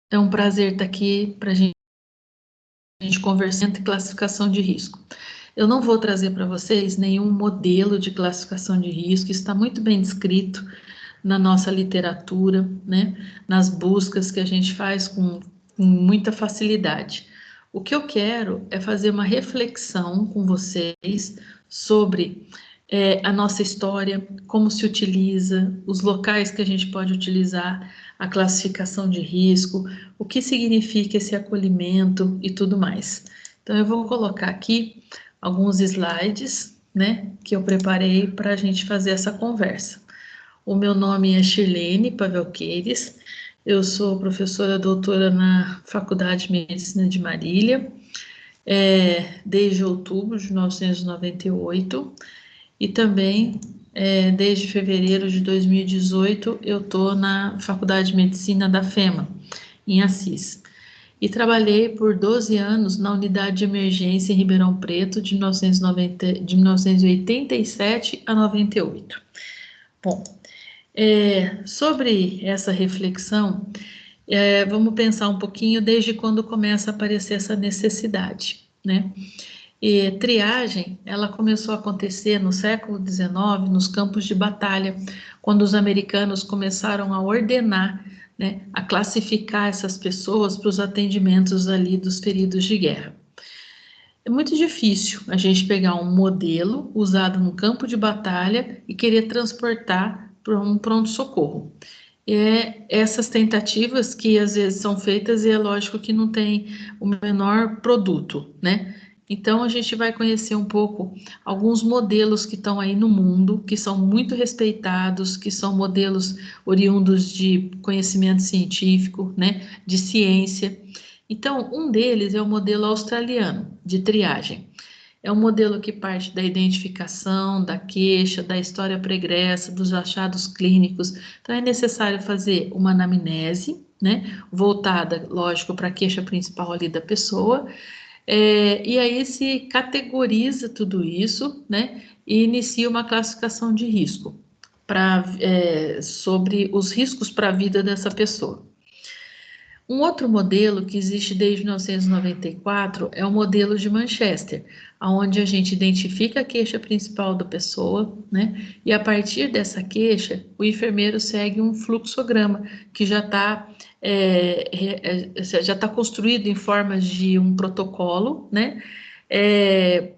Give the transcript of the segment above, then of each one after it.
É um prazer estar aqui para a gente conversar entre classificação de risco. Eu não vou trazer para vocês nenhum modelo de classificação de risco, está muito bem descrito na nossa literatura, né? Nas buscas que a gente faz com muita facilidade. O que eu quero é fazer uma reflexão com vocês sobre a nossa história, como se utiliza, os locais que a gente pode utilizar, a classificação de risco, o que significa esse acolhimento e tudo mais. Então, eu vou colocar aqui alguns slides, né, que eu preparei para a gente fazer essa conversa. O meu nome é Shirlene Pavelqueires, eu sou professora doutora na Faculdade de Medicina de Marília, desde outubro de 1998, e também desde fevereiro de 2018 eu estou na Faculdade de Medicina da FEMA, em Assis. E trabalhei por 12 anos na unidade de emergência em Ribeirão Preto, de 1987 a 98. Bom, sobre essa reflexão, vamos pensar um pouquinho desde quando começa a aparecer essa necessidade, né? E triagem, ela começou a acontecer no século XIX, nos campos de batalha, quando os americanos começaram a ordenar, né, a classificar essas pessoas para os atendimentos ali dos feridos de guerra. É muito difícil a gente pegar um modelo usado no campo de batalha e querer transportar para um pronto-socorro. Essas tentativas que às vezes são feitas e é lógico que não tem o menor produto, né? Então a gente vai conhecer um pouco alguns modelos que estão aí no mundo, que são muito respeitados, que são modelos oriundos de conhecimento científico, né? De ciência. Então, um deles é o modelo australiano de triagem. É um modelo que parte da identificação, da queixa, da história pregressa, dos achados clínicos. Então, é necessário fazer uma anamnese, né, voltada, lógico, para a queixa principal ali da pessoa, e aí se categoriza tudo isso, né, e inicia uma classificação de risco sobre os riscos para a vida dessa pessoa. Um outro modelo que existe desde 1994 é o modelo de Manchester, onde a gente identifica a queixa principal da pessoa, né? E a partir dessa queixa, o enfermeiro segue um fluxograma que já está construído em formas de um protocolo, né? É,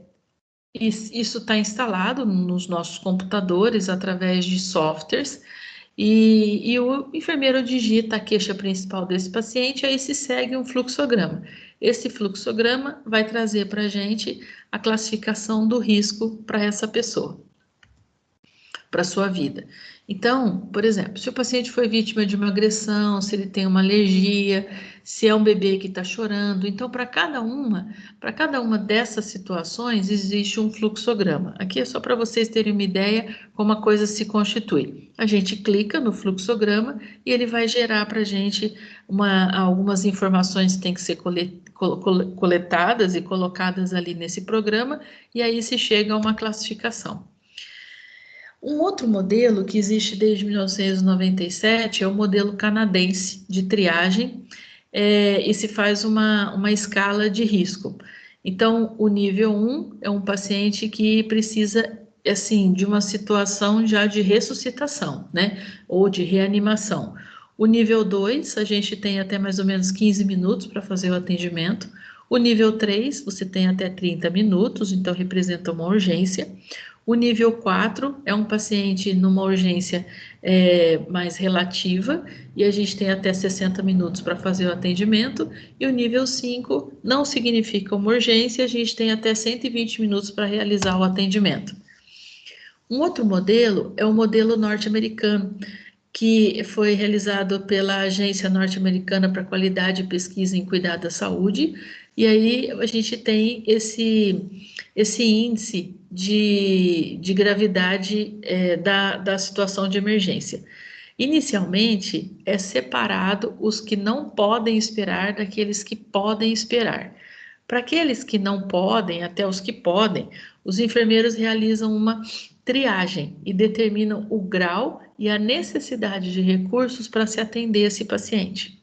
isso está instalado nos nossos computadores através de softwares e o enfermeiro digita a queixa principal desse paciente, aí se segue um fluxograma. Esse fluxograma vai trazer para a gente a classificação do risco para essa pessoa, para a sua vida. Então, por exemplo, se o paciente foi vítima de uma agressão, se ele tem uma alergia, se é um bebê que está chorando, então para cada uma dessas situações existe um fluxograma. Aqui é só para vocês terem uma ideia como a coisa se constitui. A gente clica no fluxograma e ele vai gerar para a gente algumas informações que têm que ser coletadas e colocadas ali nesse programa, e aí se chega a uma classificação. Um outro modelo que existe desde 1997 é o modelo canadense de triagem, e se faz uma escala de risco. Então, o nível 1 é um paciente que precisa, assim, de uma situação já de ressuscitação, né, ou de reanimação. O nível 2, a gente tem até mais ou menos 15 minutos para fazer o atendimento. O nível 3, você tem até 30 minutos, então representa uma urgência. O nível 4 é um paciente numa urgência mais relativa, e a gente tem até 60 minutos para fazer o atendimento. E o nível 5 não significa uma urgência, a gente tem até 120 minutos para realizar o atendimento. Um outro modelo é o modelo norte-americano, que foi realizado pela Agência Norte-Americana para Qualidade e Pesquisa em Cuidado da Saúde, e aí a gente tem esse índice de gravidade da situação de emergência. Inicialmente, é separado os que não podem esperar daqueles que podem esperar. Para aqueles que não podem, até os que podem, os enfermeiros realizam uma triagem e determinam o grau e a necessidade de recursos para se atender esse paciente.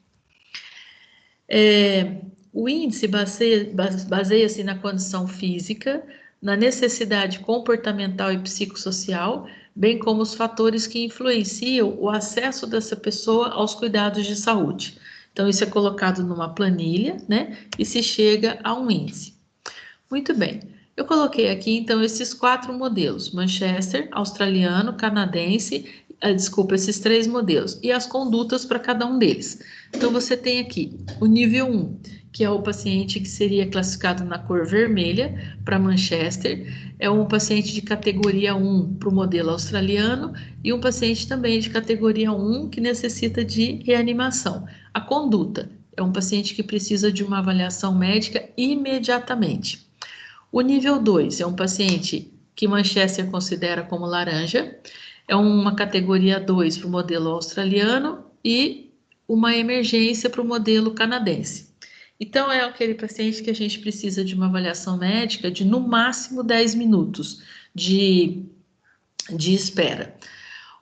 O índice baseia-se na condição física, na necessidade comportamental e psicossocial, bem como os fatores que influenciam o acesso dessa pessoa aos cuidados de saúde. Então, isso é colocado numa planilha, né? E se chega a um índice. Muito bem. Eu coloquei aqui, então, esses 4 modelos: Manchester, australiano, canadense, esses 3 modelos, e as condutas para cada um deles. Então, você tem aqui o nível 1, que é o paciente que seria classificado na cor vermelha, para Manchester, é um paciente de categoria 1 para o modelo australiano, e um paciente também de categoria 1 que necessita de reanimação. A conduta é um paciente que precisa de uma avaliação médica imediatamente. O nível 2 é um paciente que Manchester considera como laranja, é uma categoria 2 para o modelo australiano e uma emergência para o modelo canadense. Então, é aquele paciente que a gente precisa de uma avaliação médica de no máximo 10 minutos de espera.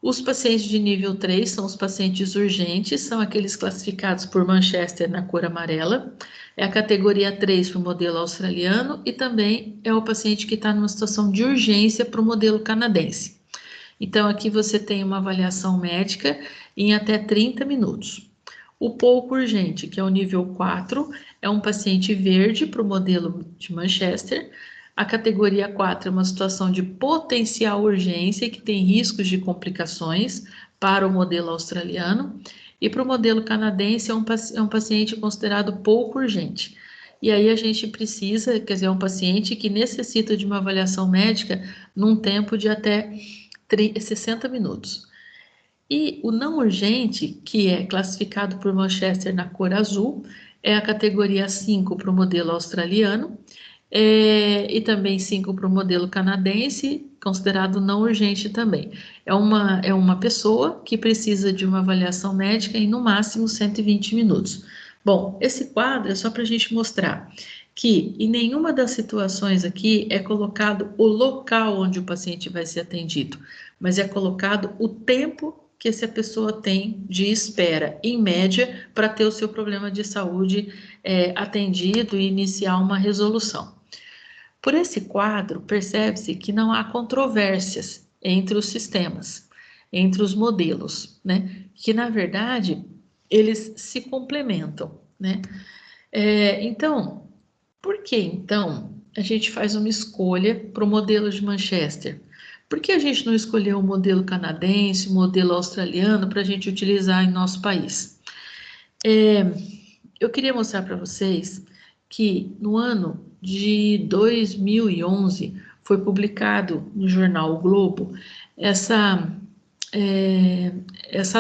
Os pacientes de nível 3 são os pacientes urgentes, são aqueles classificados por Manchester na cor amarela. É a categoria 3 para o modelo australiano e também é o paciente que está numa situação de urgência para o modelo canadense. Então, aqui você tem uma avaliação médica em até 30 minutos. O pouco urgente, que é o nível 4, é um paciente verde para o modelo de Manchester. A categoria 4 é uma situação de potencial urgência que tem riscos de complicações para o modelo australiano. E para o modelo canadense é um paciente considerado pouco urgente. E aí a gente precisa, quer dizer, é um paciente que necessita de uma avaliação médica num tempo de até 60 minutos. E o não urgente, que é classificado por Manchester na cor azul, é a categoria 5 para o modelo australiano, e também 5 para o modelo canadense, considerado não urgente também. É uma pessoa que precisa de uma avaliação médica em no máximo 120 minutos. Bom, esse quadro é só para a gente mostrar que em nenhuma das situações aqui é colocado o local onde o paciente vai ser atendido, mas é colocado o tempo que essa pessoa tem de espera, em média, para ter o seu problema de saúde atendido e iniciar uma resolução. Por esse quadro, percebe-se que não há controvérsias entre os sistemas, entre os modelos, né? Que, na verdade, eles se complementam, né? Então, por que, então, a gente faz uma escolha para o modelo de Manchester? Por que a gente não escolheu o modelo canadense, o modelo australiano, para a gente utilizar em nosso país? Eu queria mostrar para vocês que no ano de 2011 foi publicado no jornal O Globo essa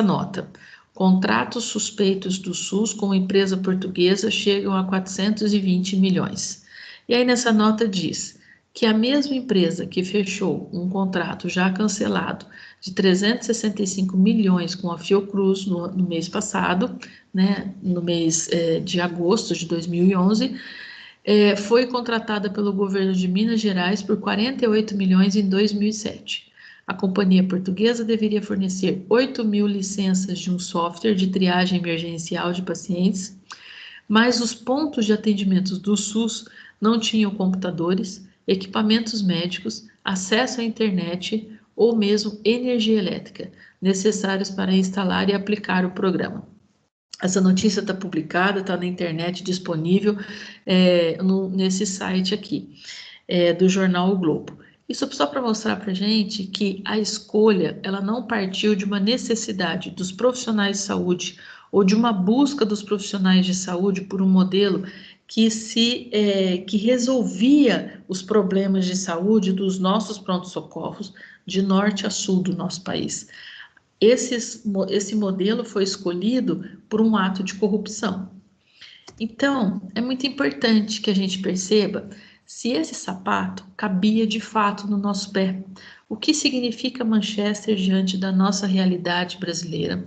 nota. Contratos suspeitos do SUS com empresa portuguesa chegam a 420 milhões. E aí nessa nota diz que a mesma empresa que fechou um contrato já cancelado de 365 milhões com a Fiocruz no mês passado, né, no mês de agosto de 2011, foi contratada pelo governo de Minas Gerais por 48 milhões em 2007. A companhia portuguesa deveria fornecer 8.000 licenças de um software de triagem emergencial de pacientes, mas os pontos de atendimento do SUS não tinham computadores, equipamentos médicos, acesso à internet ou mesmo energia elétrica necessários para instalar e aplicar o programa. Essa notícia está publicada, está na internet, disponível nesse site aqui, do jornal O Globo. Isso só para mostrar para a gente que a escolha, ela não partiu de uma necessidade dos profissionais de saúde ou de uma busca dos profissionais de saúde por um modelo que resolvia os problemas de saúde dos nossos pronto-socorros de norte a sul do nosso país. Esse modelo foi escolhido por um ato de corrupção. Então, é muito importante que a gente perceba se esse sapato cabia de fato no nosso pé. O que significa Manchester diante da nossa realidade brasileira,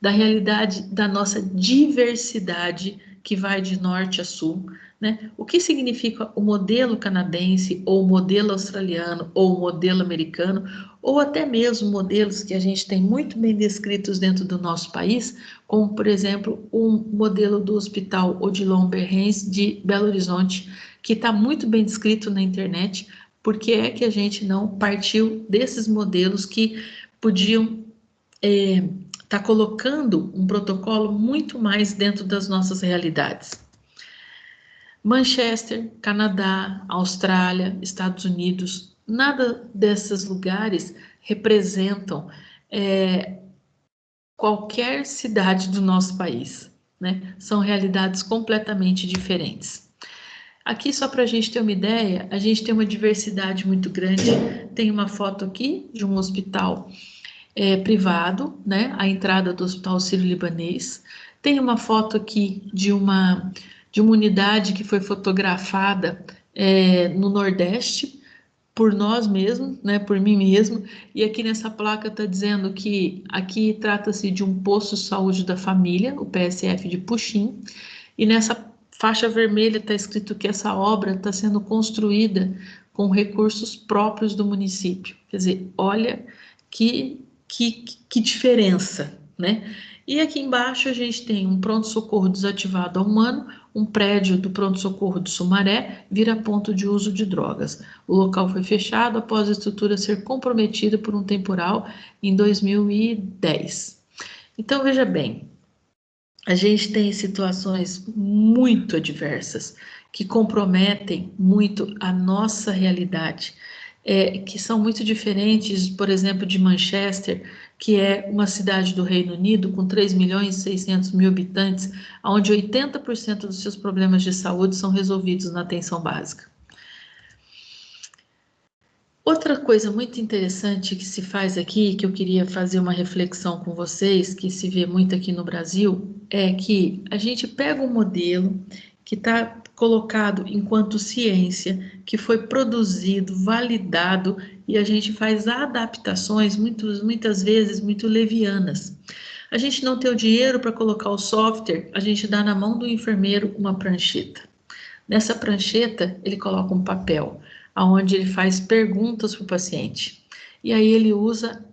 da realidade da nossa diversidade que vai de norte a sul, né? O que significa o modelo canadense, ou o modelo australiano, ou o modelo americano, ou até mesmo modelos que a gente tem muito bem descritos dentro do nosso país, como, por exemplo, o modelo do Hospital Odilon Berrens de Belo Horizonte, que está muito bem descrito na internet. Por que é que a gente não partiu desses modelos que podiam tá colocando um protocolo muito mais dentro das nossas realidades? Manchester, Canadá, Austrália, Estados Unidos, nada desses lugares representam qualquer cidade do nosso país, né? São realidades completamente diferentes. Aqui, só para a gente ter uma ideia, a gente tem uma diversidade muito grande. Tem uma foto aqui de um hospital privado, né? A entrada do Hospital Sírio-Libanês. Tem uma foto aqui de uma unidade que foi fotografada no Nordeste, por nós mesmos, né, por mim mesmo, e aqui nessa placa está dizendo que aqui trata-se de um posto de saúde da família, o PSF de Puxim, e nessa faixa vermelha está escrito que essa obra está sendo construída com recursos próprios do município. Quer dizer, olha que diferença, né? E aqui embaixo a gente tem um pronto-socorro desativado há um ano, um prédio do pronto-socorro de Sumaré vira ponto de uso de drogas. O local foi fechado após a estrutura ser comprometida por um temporal em 2010. Então, veja bem, a gente tem situações muito adversas que comprometem muito a nossa realidade, que são muito diferentes, por exemplo, de Manchester, que é uma cidade do Reino Unido com 3.600.000 habitantes, onde 80% dos seus problemas de saúde são resolvidos na atenção básica. Outra coisa muito interessante que se faz aqui, que eu queria fazer uma reflexão com vocês, que se vê muito aqui no Brasil, é que a gente pega um modelo que está colocado enquanto ciência, que foi produzido, validado, e a gente faz adaptações, muitas vezes, muito levianas. A gente não tem o dinheiro para colocar o software, a gente dá na mão do enfermeiro uma prancheta. Nessa prancheta, ele coloca um papel, onde ele faz perguntas para o paciente. E aí ele usa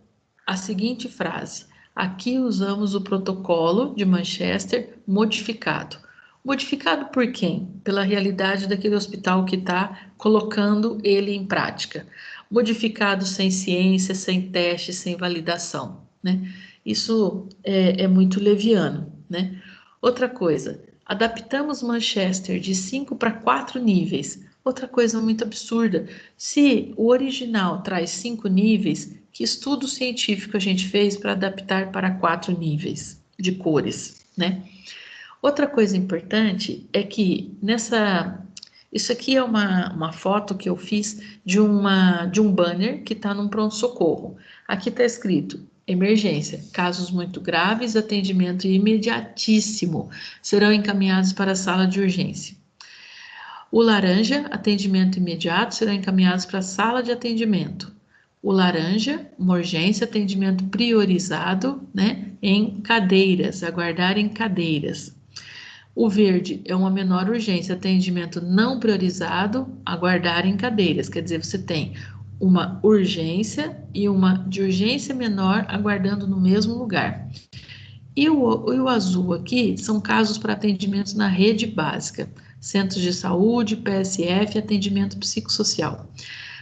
a seguinte frase: aqui usamos o protocolo de Manchester modificado. Modificado por quem? Pela realidade daquele hospital que está colocando ele em prática. Modificado sem ciência, sem teste, sem validação, né? Isso é muito leviano, né? Outra coisa, adaptamos Manchester de 5 para 4 níveis. Outra coisa muito absurda, se o original traz 5 níveis, que estudo científico a gente fez para adaptar para 4 níveis de cores, né? Outra coisa importante é que isso aqui é uma foto que eu fiz de um banner que está num pronto-socorro. Aqui está escrito: emergência, casos muito graves, atendimento imediatíssimo, serão encaminhados para a sala de urgência. O laranja, atendimento imediato, serão encaminhados para a sala de atendimento. O laranja, uma urgência, atendimento priorizado, né, em cadeiras, aguardar em cadeiras. O verde é uma menor urgência, atendimento não priorizado, aguardar em cadeiras. Quer dizer, você tem uma urgência e uma de urgência menor aguardando no mesmo lugar. E o azul aqui são casos para atendimentos na rede básica, centros de saúde, PSF, atendimento psicossocial.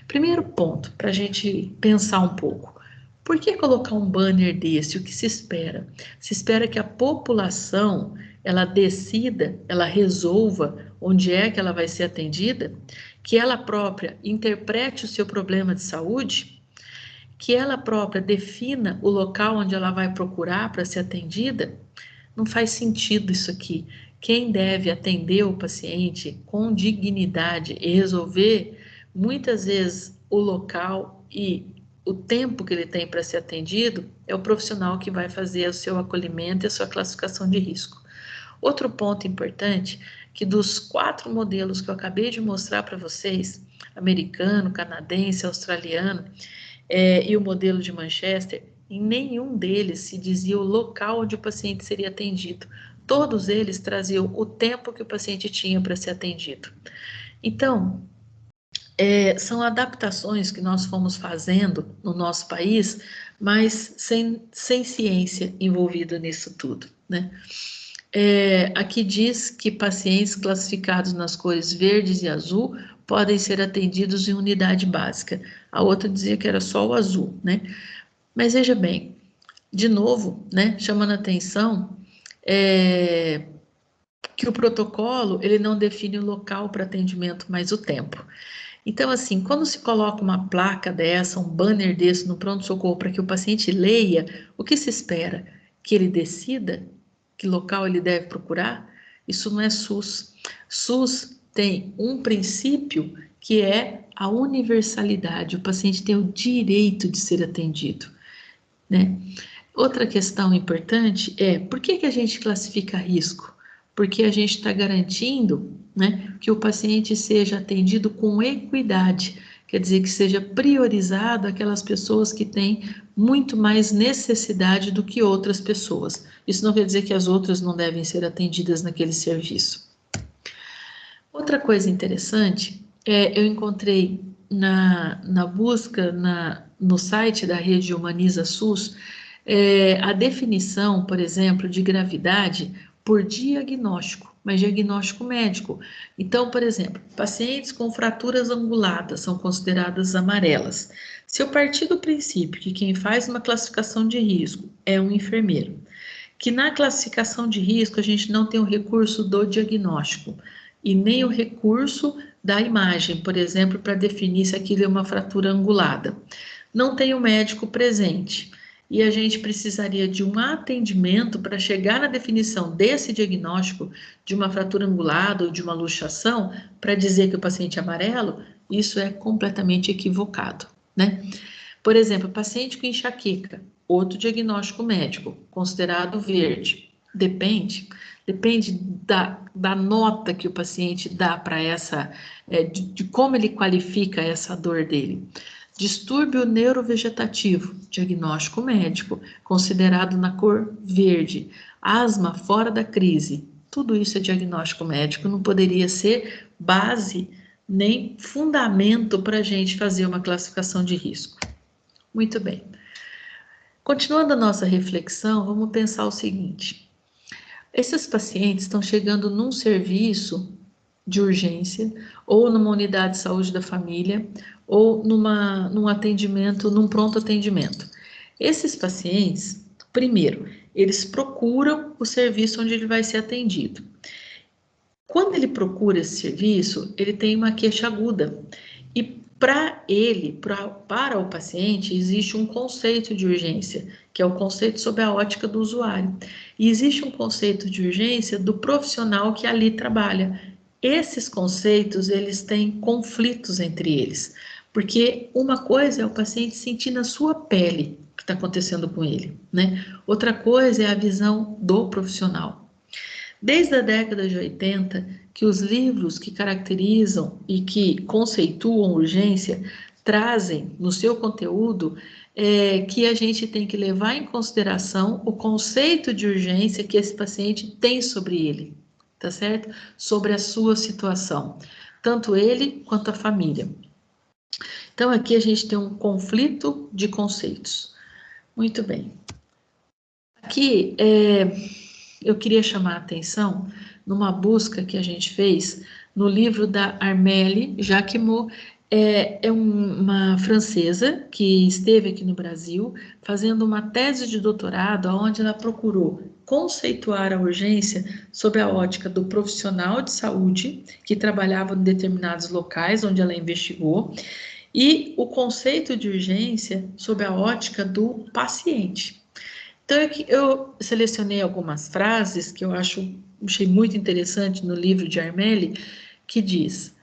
Primeiro ponto, para a gente pensar um pouco. Por que colocar um banner desse? O que se espera? Se espera que a população, ela decida, ela resolva onde é que ela vai ser atendida, que ela própria interprete o seu problema de saúde, que ela própria defina o local onde ela vai procurar para ser atendida. Não faz sentido isso aqui. Quem deve atender o paciente com dignidade e resolver, muitas vezes, o local e o tempo que ele tem para ser atendido, é o profissional que vai fazer o seu acolhimento e a sua classificação de risco. Outro ponto importante, que dos 4 modelos que eu acabei de mostrar para vocês, americano, canadense, australiano, e o modelo de Manchester, em nenhum deles se dizia o local onde o paciente seria atendido. todos eles traziam o tempo que o paciente tinha para ser atendido. Então, são adaptações que nós fomos fazendo no nosso país, mas sem ciência envolvida nisso tudo, né? Aqui diz que pacientes classificados nas cores verdes e azul podem ser atendidos em unidade básica. A outra dizia que era só o azul, né? Mas veja bem, de novo, né, chamando a atenção, que o protocolo, ele não define o local para atendimento, mas o tempo. Então, assim, quando se coloca uma placa dessa, um banner desse no pronto-socorro para que o paciente leia, o que se espera? Que ele decida que local ele deve procurar? Isso não é SUS. SUS tem um princípio que é a universalidade. O paciente tem o direito de ser atendido, né? Outra questão importante é, por que a gente classifica risco? Porque a gente está garantindo, né, que o paciente seja atendido com equidade, quer dizer, que seja priorizado aquelas pessoas que têm muito mais necessidade do que outras pessoas. Isso não quer dizer que as outras não devem ser atendidas naquele serviço. Outra coisa interessante, eu encontrei na busca no site da rede Humaniza SUS, a definição, por exemplo, de gravidade por diagnóstico, mas diagnóstico médico. Então, por exemplo, pacientes com fraturas anguladas são consideradas amarelas. Se eu partir do princípio que quem faz uma classificação de risco é um enfermeiro, que na classificação de risco a gente não tem o recurso do diagnóstico e nem o recurso da imagem, por exemplo, para definir se aquilo é uma fratura angulada. Não tem o médico presente e a gente precisaria de um atendimento para chegar na definição desse diagnóstico de uma fratura angulada ou de uma luxação para dizer que o paciente é amarelo. Isso é completamente equivocado, né? Por exemplo, paciente com enxaqueca, outro diagnóstico médico, considerado verde. Depende da nota que o paciente dá para essa, de como ele qualifica essa dor dele. Distúrbio neurovegetativo, diagnóstico médico, considerado na cor verde. Asma fora da crise, tudo isso é diagnóstico médico, não poderia ser base nem fundamento para a gente fazer uma classificação de risco. Muito bem. Continuando a nossa reflexão, vamos pensar o seguinte: esses pacientes estão chegando num serviço de urgência, ou numa unidade de saúde da família, ou num atendimento, num pronto atendimento. Esses pacientes, primeiro, eles procuram o serviço onde ele vai ser atendido. Quando ele procura esse serviço, ele tem uma queixa aguda. E para o paciente, existe um conceito de urgência, que é o conceito sob a ótica do usuário. E existe um conceito de urgência do profissional que ali trabalha. Esses conceitos, eles têm conflitos entre eles, porque uma coisa é o paciente sentir na sua pele o que está acontecendo com ele, né? Outra coisa é a visão do profissional. Desde a década de 80, que os livros que caracterizam e que conceituam urgência trazem no seu conteúdo que a gente tem que levar em consideração o conceito de urgência que esse paciente tem sobre ele, tá certo? Sobre a sua situação, tanto ele quanto a família. Então, aqui a gente tem um conflito de conceitos. Muito bem. Aqui, eu queria chamar a atenção numa busca que a gente fez no livro da Armelle Jacquemot, uma francesa que esteve aqui no Brasil fazendo uma tese de doutorado onde ela procurou conceituar a urgência sob a ótica do profissional de saúde que trabalhava em determinados locais onde ela investigou e o conceito de urgência sob a ótica do paciente. Então, eu selecionei algumas frases que eu achei muito interessante no livro de Armelle, que diz: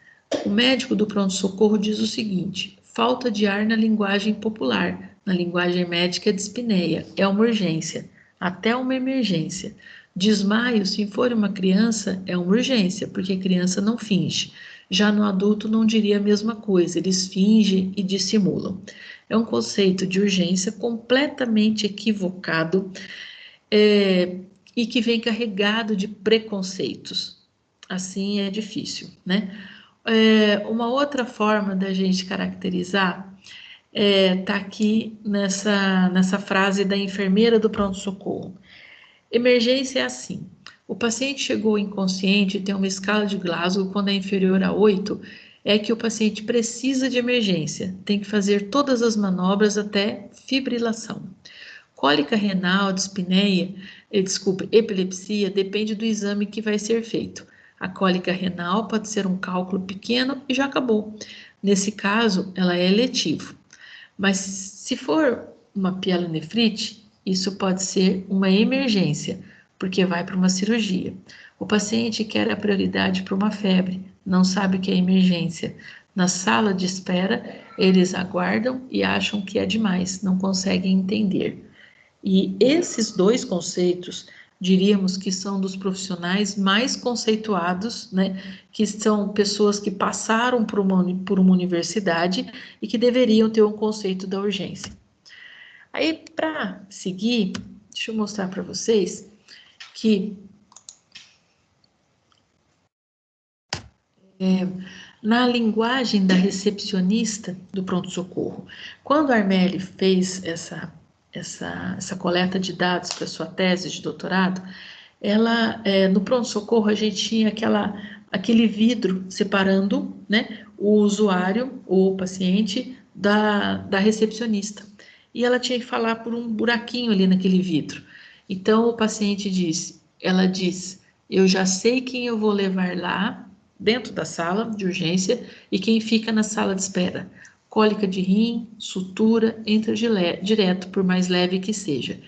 o médico do pronto-socorro diz o seguinte: falta de ar na linguagem popular, na linguagem médica é dispneia, é uma urgência, até uma emergência. Desmaio, se for uma criança, é uma urgência, porque a criança não finge. Já no adulto não diria a mesma coisa, eles fingem e dissimulam. É um conceito de urgência completamente equivocado, e que vem carregado de preconceitos. Assim é difícil, né? Uma outra forma da gente caracterizar tá aqui nessa frase da enfermeira do pronto-socorro. Emergência é assim: o paciente chegou inconsciente e tem uma escala de Glasgow, quando é inferior a 8, é que o paciente precisa de emergência, tem que fazer todas as manobras até fibrilação. Cólica renal, dispneia, epilepsia, depende do exame que vai ser feito. A cólica renal pode ser um cálculo pequeno e já acabou. Nesse caso, ela é eletivo. Mas se for uma pielonefrite, isso pode ser uma emergência, porque vai para uma cirurgia. O paciente quer a prioridade para uma febre, não sabe o que é emergência. Na sala de espera, eles aguardam e acham que é demais, não conseguem entender. E esses dois conceitos, diríamos que são dos profissionais mais conceituados, né? Que são pessoas que passaram por uma universidade e que deveriam ter um conceito da urgência. Aí, para seguir, deixa eu mostrar para vocês que na linguagem da recepcionista do pronto-socorro, quando a Armelle fez essa coleta de dados para sua tese de doutorado, ela, no pronto-socorro, a gente tinha aquele vidro separando, né, o usuário ou o paciente da recepcionista. E ela tinha que falar por um buraquinho ali naquele vidro. Então, o paciente ela diz, eu já sei quem eu vou levar lá, dentro da sala de urgência, e quem fica na sala de espera. Cólica de rim, sutura, entra direto, por mais leve que seja.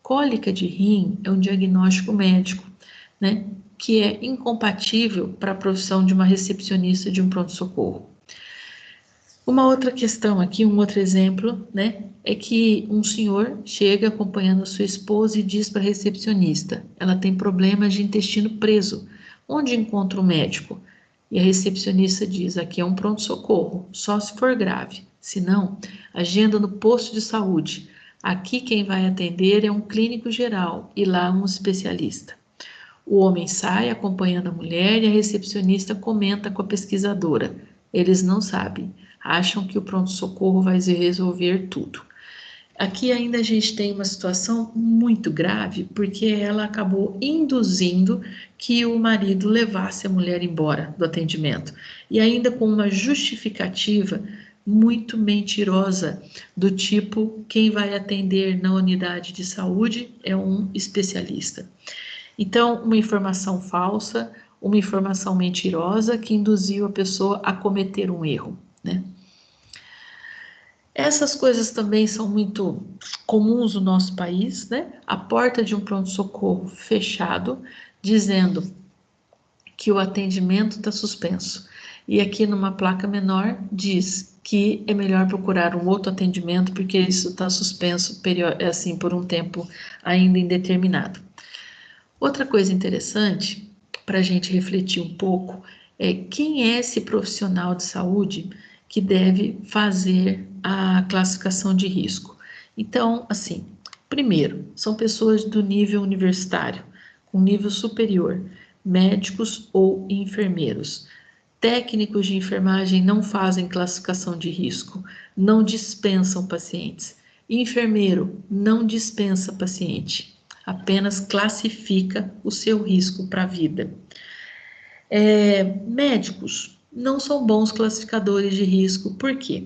Cólica de rim é um diagnóstico médico, né, que é incompatível para a profissão de uma recepcionista de um pronto-socorro. Uma outra questão aqui, um outro exemplo, né, é que um senhor chega acompanhando a sua esposa e diz para a recepcionista, ela tem problemas de intestino preso, onde encontra o médico? E a recepcionista diz, aqui é um pronto-socorro, só se for grave, se não, agenda no posto de saúde. Aqui quem vai atender é um clínico geral e lá um especialista. O homem sai acompanhando a mulher e a recepcionista comenta com a pesquisadora. Eles não sabem, acham que o pronto-socorro vai resolver tudo. Aqui ainda a gente tem uma situação muito grave, porque ela acabou induzindo que o marido levasse a mulher embora do atendimento, e ainda com uma justificativa muito mentirosa, do tipo, quem vai atender na unidade de saúde é um especialista. Então, uma informação falsa, uma informação mentirosa que induziu a pessoa a cometer um erro, né? Essas coisas também são muito comuns no nosso país, né? A porta de um pronto-socorro fechado, dizendo que o atendimento está suspenso. E aqui numa placa menor diz que é melhor procurar um outro atendimento porque isso está suspenso assim, por um tempo ainda indeterminado. Outra coisa interessante para a gente refletir um pouco é quem é esse profissional de saúde que deve fazer a classificação de risco. Então, assim, primeiro, são pessoas do nível universitário, com nível superior, médicos ou enfermeiros. Técnicos de enfermagem não fazem classificação de risco, não dispensam pacientes. Enfermeiro não dispensa paciente, apenas classifica o seu risco para a vida. Médicos não são bons classificadores de risco, por quê?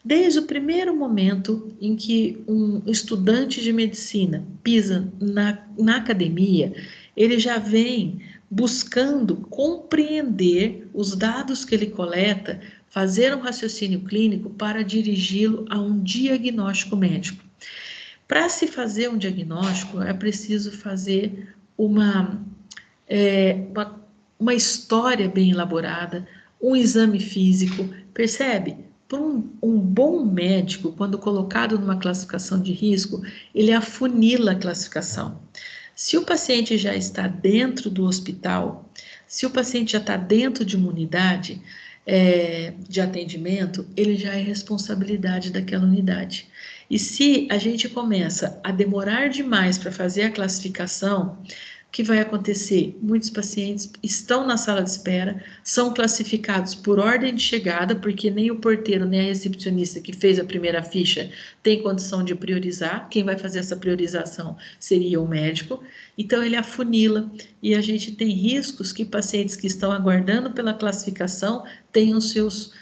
Desde o primeiro momento em que um estudante de medicina pisa na academia, ele já vem buscando compreender os dados que ele coleta, fazer um raciocínio clínico para dirigi-lo a um diagnóstico médico. Para se fazer um diagnóstico, é preciso fazer uma história bem elaborada, um exame físico, percebe? Por um bom médico, quando colocado numa classificação de risco, ele afunila a classificação. Se o paciente já está dentro do hospital, se o paciente já está dentro de uma unidade de atendimento, ele já é responsabilidade daquela unidade. E se a gente começa a demorar demais para fazer a classificação, que vai acontecer? Muitos pacientes estão na sala de espera, são classificados por ordem de chegada, porque nem o porteiro, nem a recepcionista que fez a primeira ficha tem condição de priorizar. Quem vai fazer essa priorização seria o médico. Então, ele afunila e a gente tem riscos que pacientes que estão aguardando pela classificação tenham seus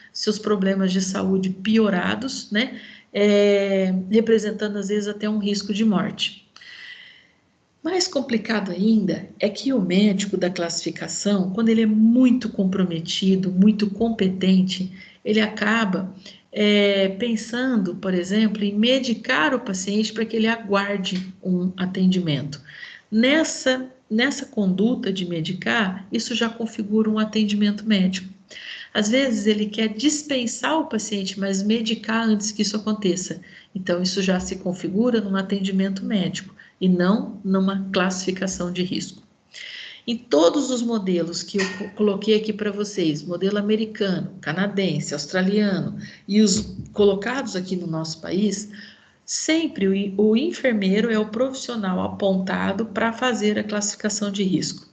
problemas de saúde piorados, né? Representando às vezes até um risco de morte. Mais complicado ainda é que o médico da classificação, quando ele é muito comprometido, muito competente, ele acaba pensando, por exemplo, em medicar o paciente para que ele aguarde um atendimento. Nessa conduta de medicar, isso já configura um atendimento médico. Às vezes ele quer dispensar o paciente, mas medicar antes que isso aconteça. Então, isso já se configura num atendimento médico e não numa classificação de risco. Em todos os modelos que eu coloquei aqui para vocês, modelo americano, canadense, australiano e os colocados aqui no nosso país, sempre o enfermeiro é o profissional apontado para fazer a classificação de risco.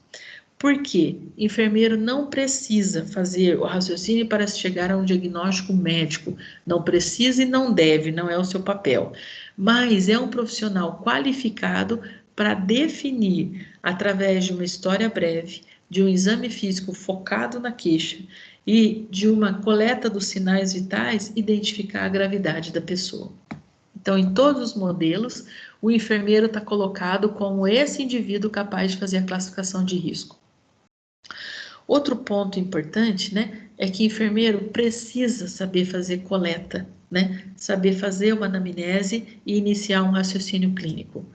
Por quê? Enfermeiro não precisa fazer o raciocínio para chegar a um diagnóstico médico, não precisa e não deve, não é o seu papel, mas é um profissional qualificado para definir, através de uma história breve, de um exame físico focado na queixa e de uma coleta dos sinais vitais, identificar a gravidade da pessoa. Então, em todos os modelos, o enfermeiro está colocado como esse indivíduo capaz de fazer a classificação de risco. Outro ponto importante, né, é que enfermeiro precisa saber fazer coleta, né, saber fazer uma anamnese e iniciar um raciocínio clínico.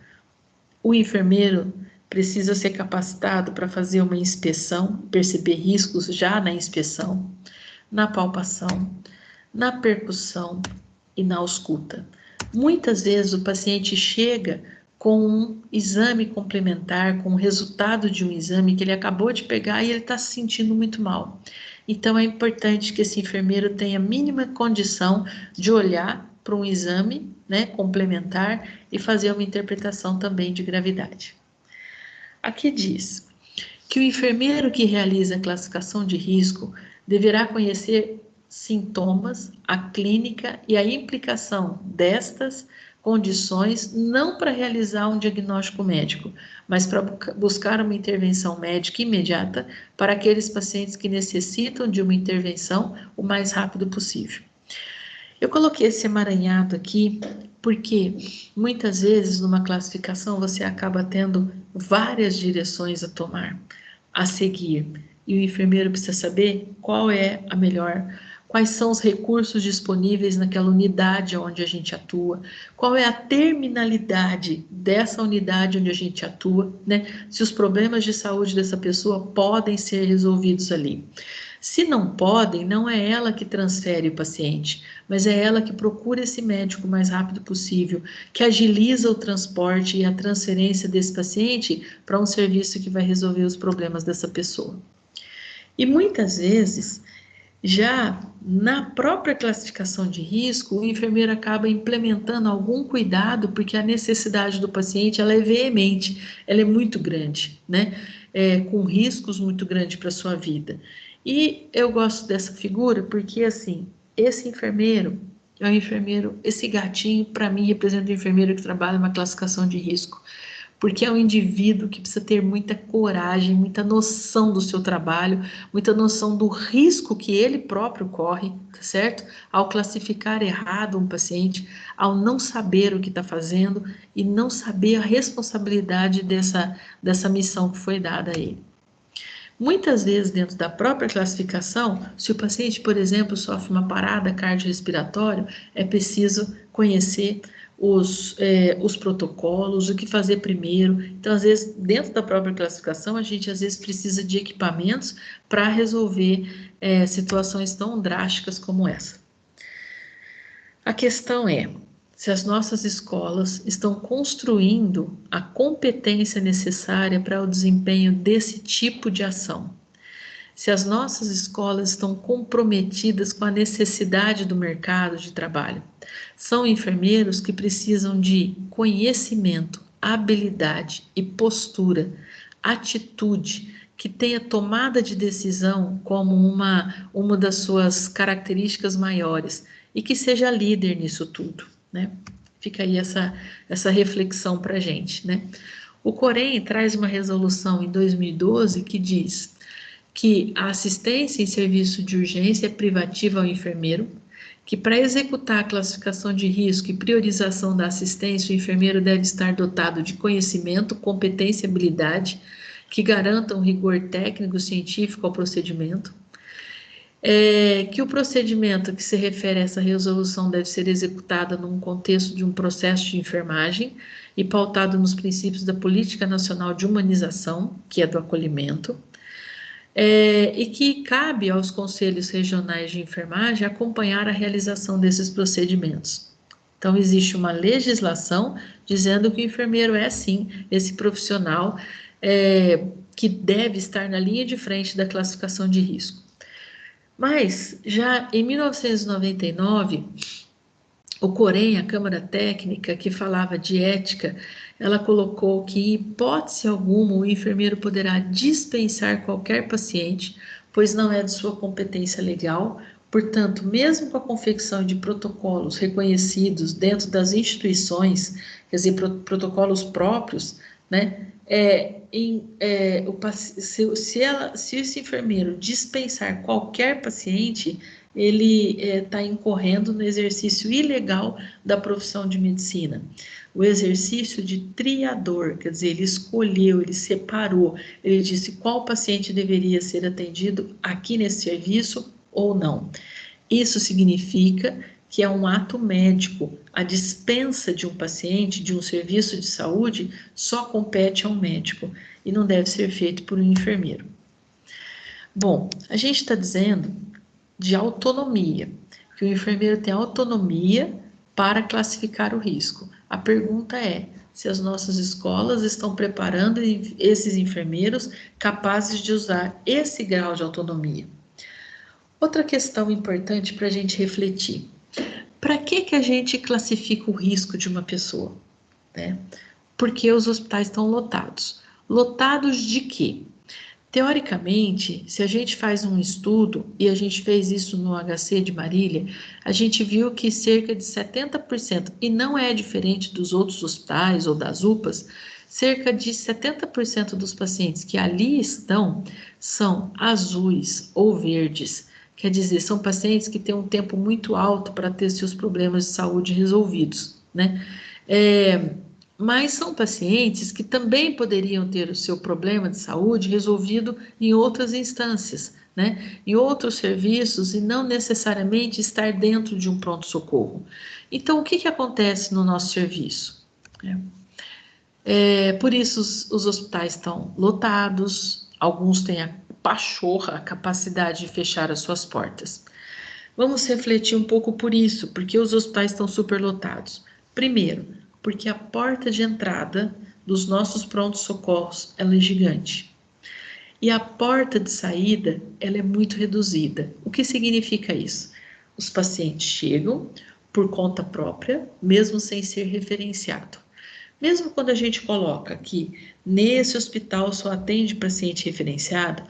O enfermeiro precisa ser capacitado para fazer uma inspeção, perceber riscos já na inspeção, na palpação, na percussão e na ausculta. Muitas vezes o paciente chega com um exame complementar, com o resultado de um exame que ele acabou de pegar e ele está se sentindo muito mal. Então, é importante que esse enfermeiro tenha a mínima condição de olhar para um exame, né, complementar e fazer uma interpretação também de gravidade. Aqui diz que o enfermeiro que realiza a classificação de risco deverá conhecer sintomas, a clínica e a implicação destas condições, não para realizar um diagnóstico médico, mas para buscar uma intervenção médica imediata para aqueles pacientes que necessitam de uma intervenção o mais rápido possível. Eu coloquei esse emaranhado aqui porque muitas vezes numa classificação você acaba tendo várias direções a tomar, a seguir, e o enfermeiro precisa saber qual é a melhor, quais são os recursos disponíveis naquela unidade onde a gente atua, qual é a terminalidade dessa unidade onde a gente atua, né? Se os problemas de saúde dessa pessoa podem ser resolvidos ali. Se não podem, não é ela que transfere o paciente, mas é ela que procura esse médico o mais rápido possível, que agiliza o transporte e a transferência desse paciente para um serviço que vai resolver os problemas dessa pessoa. E muitas vezes, já na própria classificação de risco, o enfermeiro acaba implementando algum cuidado, porque a necessidade do paciente ela é veemente, ela é muito grande, né? Com riscos muito grandes para a sua vida. E eu gosto dessa figura porque, assim, esse enfermeiro é um enfermeiro, esse gatinho, para mim, representa um enfermeiro que trabalha numa classificação de risco, porque é um indivíduo que precisa ter muita coragem, muita noção do seu trabalho, muita noção do risco que ele próprio corre, tá certo? Ao classificar errado um paciente, ao não saber o que está fazendo e não saber a responsabilidade dessa missão que foi dada a ele. Muitas vezes, dentro da própria classificação, se o paciente, por exemplo, sofre uma parada cardiorrespiratória, é preciso conhecer os protocolos, o que fazer primeiro. Então, às vezes, dentro da própria classificação, a gente às vezes precisa de equipamentos para resolver situações tão drásticas como essa. A questão é, se as nossas escolas estão construindo a competência necessária para o desempenho desse tipo de ação. Se as nossas escolas estão comprometidas com a necessidade do mercado de trabalho. São enfermeiros que precisam de conhecimento, habilidade e postura, atitude, que tenha tomada de decisão como uma das suas características maiores e que seja líder nisso tudo, né? Fica aí essa reflexão para a gente, né? O Corém traz uma resolução em 2012 que diz que a assistência em serviço de urgência é privativa ao enfermeiro, que para executar a classificação de risco e priorização da assistência, o enfermeiro deve estar dotado de conhecimento, competência e habilidade que garantam rigor técnico científico ao procedimento, que o procedimento que se refere a essa resolução deve ser executado num contexto de um processo de enfermagem e pautado nos princípios da Política Nacional de Humanização, que é do acolhimento, e que cabe aos conselhos regionais de enfermagem acompanhar a realização desses procedimentos. Então, existe uma legislação dizendo que o enfermeiro é, sim, esse profissional que deve estar na linha de frente da classificação de risco. Mas, já em 1999, o Corém, a Câmara Técnica, que falava de ética, ela colocou que, em hipótese alguma, o enfermeiro poderá dispensar qualquer paciente, pois não é de sua competência legal. Portanto, mesmo com a confecção de protocolos reconhecidos dentro das instituições, quer dizer, protocolos próprios, né? Se esse enfermeiro dispensar qualquer paciente, ele está incorrendo no exercício ilegal da profissão de medicina. O exercício de triador, quer dizer, ele escolheu, ele separou, ele disse qual paciente deveria ser atendido aqui nesse serviço ou não. Isso significa que é um ato médico. A dispensa de um paciente, de um serviço de saúde, só compete a um médico e não deve ser feito por um enfermeiro. Bom, a gente está dizendo de autonomia, que o enfermeiro tem autonomia para classificar o risco. A pergunta é se as nossas escolas estão preparando esses enfermeiros capazes de usar esse grau de autonomia. Outra questão importante para a gente refletir. Para que a gente classifica o risco de uma pessoa? Né? Porque os hospitais estão lotados. Lotados de quê? Teoricamente, se a gente faz um estudo, e a gente fez isso no HC de Marília, a gente viu que cerca de 70%, e não é diferente dos outros hospitais ou das UPAs, cerca de 70% dos pacientes que ali estão são azuis ou verdes. Quer dizer, são pacientes que têm um tempo muito alto para ter seus problemas de saúde resolvidos, né? Mas são pacientes que também poderiam ter o seu problema de saúde resolvido em outras instâncias, né? Em outros serviços e não necessariamente estar dentro de um pronto-socorro. Então, o que acontece no nosso serviço? Por isso, os hospitais estão lotados, alguns têm a pachorra, a capacidade de fechar as suas portas. Vamos refletir um pouco por isso, porque os hospitais estão superlotados. Primeiro, porque a porta de entrada dos nossos prontos-socorros ela é gigante. E a porta de saída ela é muito reduzida. O que significa isso? Os pacientes chegam por conta própria, mesmo sem ser referenciado. Mesmo quando a gente coloca que nesse hospital só atende paciente referenciado,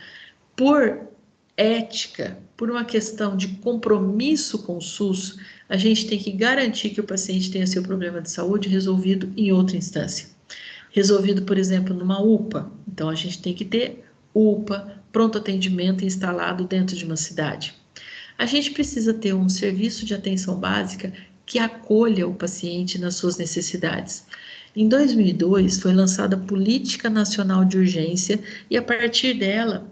por ética, por uma questão de compromisso com o SUS, a gente tem que garantir que o paciente tenha seu problema de saúde resolvido em outra instância. Resolvido, por exemplo, numa UPA. Então, a gente tem que ter UPA, pronto atendimento instalado dentro de uma cidade. A gente precisa ter um serviço de atenção básica que acolha o paciente nas suas necessidades. Em 2002, foi lançada a Política Nacional de Urgência e, a partir dela,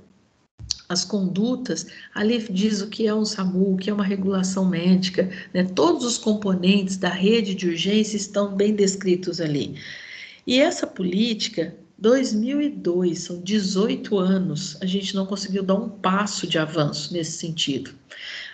as condutas, ali diz o que é um SAMU, o que é uma regulação médica, né? Todos os componentes da rede de urgência estão bem descritos ali. E essa política, 2002, são 18 anos, a gente não conseguiu dar um passo de avanço nesse sentido.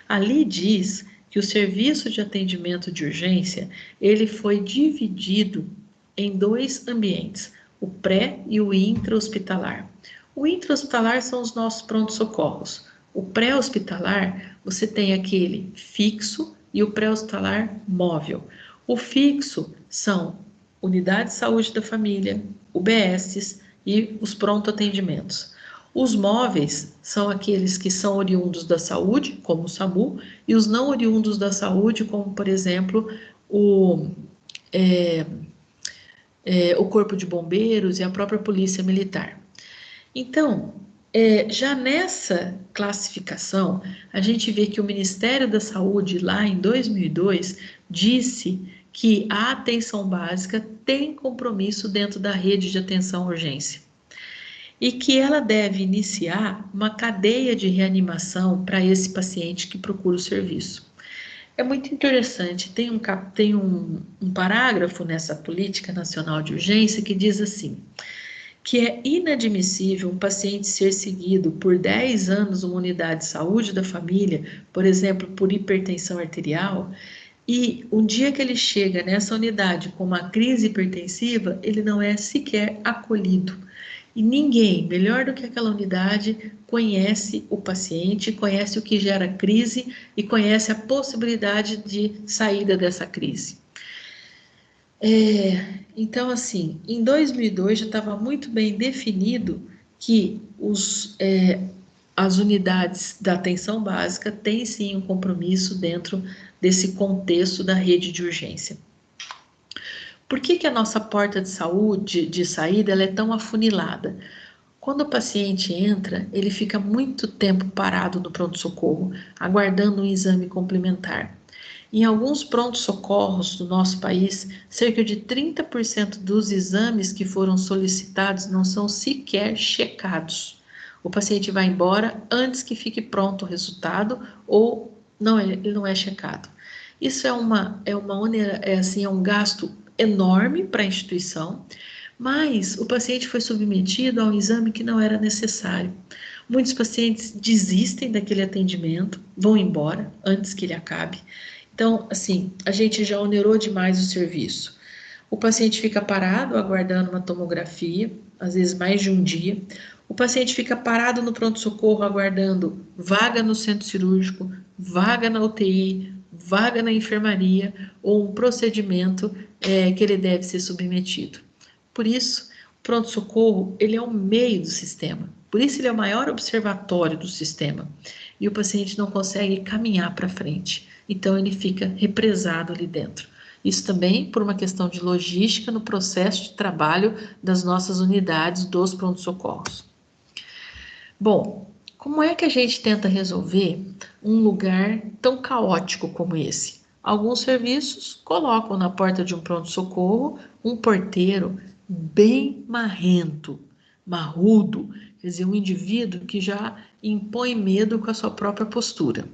Ali diz que o serviço de atendimento de urgência, ele foi dividido em dois ambientes, o pré e o intra-hospitalar. O intra-hospitalar são os nossos prontos-socorros. O pré-hospitalar, você tem aquele fixo e o pré-hospitalar móvel. O fixo são unidades de saúde da família, UBSs e os pronto atendimentos. Os móveis são aqueles que são oriundos da saúde, como o SAMU, e os não oriundos da saúde, como, por exemplo, o Corpo de Bombeiros e a própria Polícia Militar. Então, já nessa classificação, a gente vê que o Ministério da Saúde, lá em 2002, disse que a atenção básica tem compromisso dentro da rede de atenção à urgência e que ela deve iniciar uma cadeia de reanimação para esse paciente que procura o serviço. É muito interessante, tem um parágrafo nessa Política Nacional de Urgência que diz assim, que é inadmissível um paciente ser seguido por 10 anos numa unidade de saúde da família, por exemplo, por hipertensão arterial, e um dia que ele chega nessa unidade com uma crise hipertensiva, ele não é sequer acolhido. E ninguém, melhor do que aquela unidade, conhece o paciente, conhece o que gera crise e conhece a possibilidade de saída dessa crise. Então, assim, em 2002 já estava muito bem definido que as unidades da atenção básica têm sim um compromisso dentro desse contexto da rede de urgência. Por que a nossa porta de saúde, de saída, ela é tão afunilada? Quando o paciente entra, ele fica muito tempo parado no pronto-socorro, aguardando um exame complementar. Em alguns prontos-socorros do nosso país, cerca de 30% dos exames que foram solicitados não são sequer checados. O paciente vai embora antes que fique pronto o resultado ou ele não é checado. Isso é um gasto enorme para a instituição, mas o paciente foi submetido a um exame que não era necessário. Muitos pacientes desistem daquele atendimento, vão embora antes que ele acabe. Então, assim, a gente já onerou demais o serviço. O paciente fica parado aguardando uma tomografia, às vezes mais de um dia. O paciente fica parado no pronto-socorro aguardando vaga no centro cirúrgico, vaga na UTI, vaga na enfermaria ou um procedimento que ele deve ser submetido. Por isso, o pronto-socorro ele é o meio do sistema. Por isso ele é o maior observatório do sistema. E o paciente não consegue caminhar para frente. Então ele fica represado ali dentro. Isso também por uma questão de logística no processo de trabalho das nossas unidades dos pronto-socorros. Bom, como é que a gente tenta resolver um lugar tão caótico como esse? Alguns serviços colocam na porta de um pronto-socorro um porteiro bem marrento, marrudo, quer dizer, um indivíduo que já impõe medo com a sua própria postura.